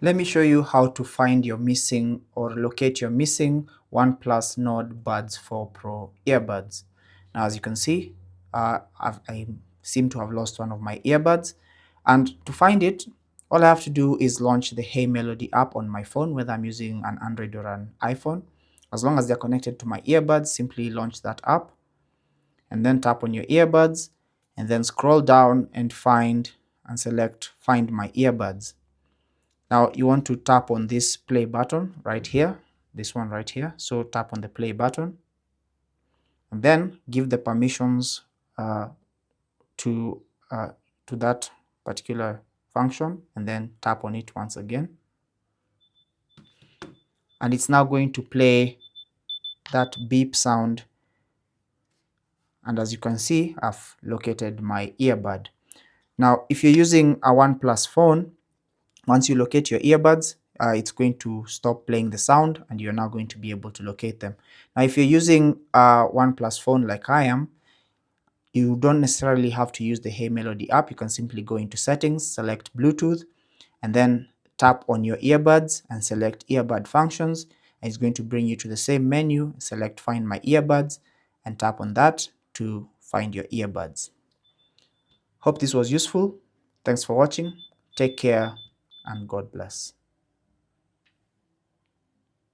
Let me show you how to find your missing or locate your missing OnePlus Nord Buds 4 Pro earbuds. Now, as you can see, I seem to have lost one of my earbuds, and to find it, all I have to do is launch the Hey Melody app on my phone, whether I'm using an Android or an iPhone. As long as they're connected to my earbuds, simply launch that app, and then tap on your earbuds, and then scroll down and select Find My Earbuds. Now you want to tap on this play button right here, this one right here. So tap on the play button and then give the permissions to that particular function, and then tap on it once again. And it's now going to play that beep sound. And as you can see, I've located my earbud. Now, if you're using a OnePlus phone, once you locate your earbuds, it's going to stop playing the sound and you're now going to be able to locate them. Now, if you're using a OnePlus phone like I am, you don't necessarily have to use the Hey Melody app. You can simply go into settings, select Bluetooth, and then tap on your earbuds and select earbud functions. And it's going to bring you to the same menu, select Find My Earbuds, and tap on that to find your earbuds. Hope this was useful. Thanks for watching. Take care and God bless.